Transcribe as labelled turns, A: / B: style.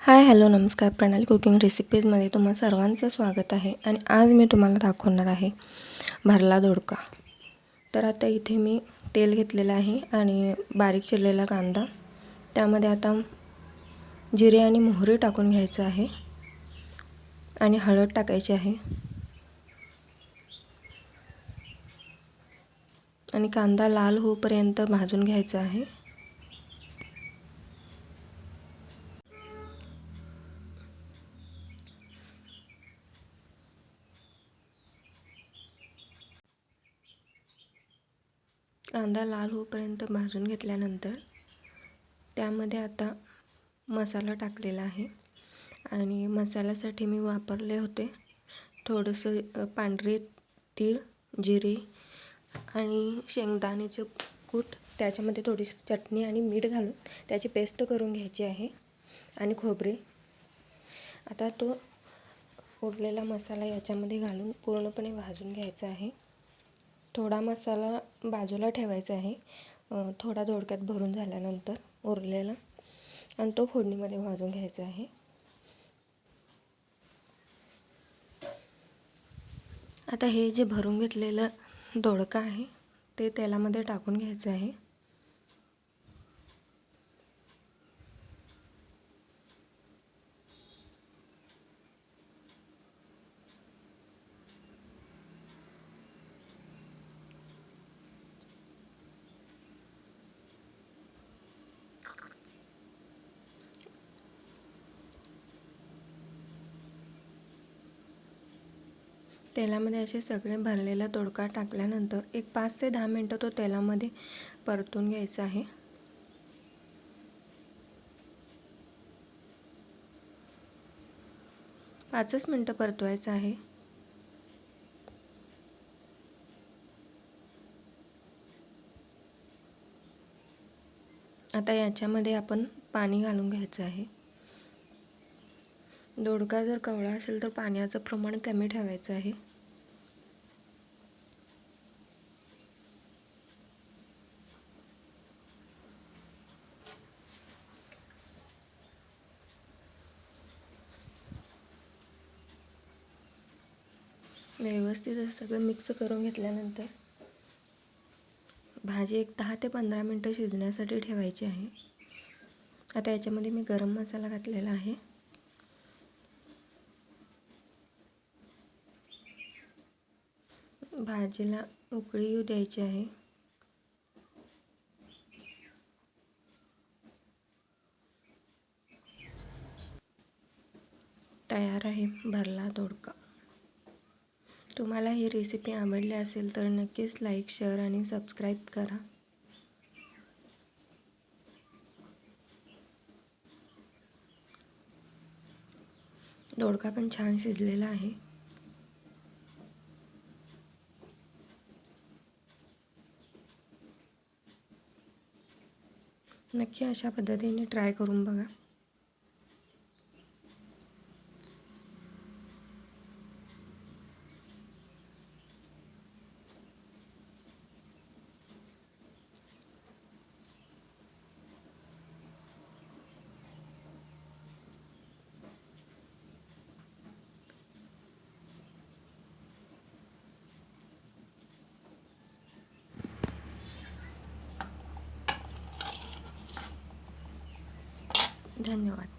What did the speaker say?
A: Hi hello नमस्कार. प्रणाली cooking रेसिपीजमध्ये तुम्हा सर्वांचं स्वागत आहे. आणि आज मी तुम्हाला दाखवणार आहे भरला दोडका. तर आता इथे मी तेल घेतलेलं आहे आणि बारीक चिरलेला कांदा, त्यामध्ये आता जिरे आणि मोहरी टाकून घ्यायचं आहे आणि हळद टाकायची आहे आणि कांदा लाल होईपर्यंत भाजून घ्यायचा आहे. कांदा लाल होईपर्यंत भाजून घेतल्यानंतर त्यामध्ये आता मसाला टाकलेला आहे आणि मसाल्यासाठी मी वापरले होते थोडंसं पांढरे तीळ, जिरे आणि शेंगदाण्याचे कूट, त्याच्यामध्ये थोडीशी चटणी आणि मीठ घालून त्याची पेस्ट करून घ्यायची आहे आणि खोबरे. आता तो उरलेला मसाला याच्यामध्ये घालून पूर्णपणे भाजून घ्यायचा आहे. थोडा मसाला बाजूला ठेवायचा आहे, थोडा दोडक्यात भरून झाल्यानंतर उरलेला, आणि तो फोडणीमध्ये भाजून घ्यायचा आहे. आता हे जे भरून घेतलेलं दोडका आहे ते तेलामध्ये टाकून घ्यायचं आहे. तेलामध्ये असे सगळे भरलेला दोडका टाकल्यानंतर एक 5 ते 10 मिनटं तो तेलामध्ये परतून घ्यायचा आहे. पाचच मिनटं परतवायचं आहे. आता याच्यामध्ये आपण पाणी घालून घ्यायचं आहे. दोडका जर कवळा असेल तर पाण्याचं प्रमाण कमी ठेवायचं आहे. व्यवस्थित असं सगळं मिक्स करून घेतल्यानंतर भाजी एक 10 ते 15 मिनटं शिजण्यासाठी ठेवायची आहे. आता याच्यामध्ये मी गरम मसाला घातलेला आहे. भाजीला उकळी येऊ द्यायची आहे. तयार आहे भरला दोडका. तुम्हाला ही रेसिपी आवडली असेल तर नक्कीच लाईक, शेअर आणि सबस्क्राईब करा. दोडका पण छान शिजलेला आहे. नक्की अशा पद्धतीने ट्राय करून बघा. धन्यवाद.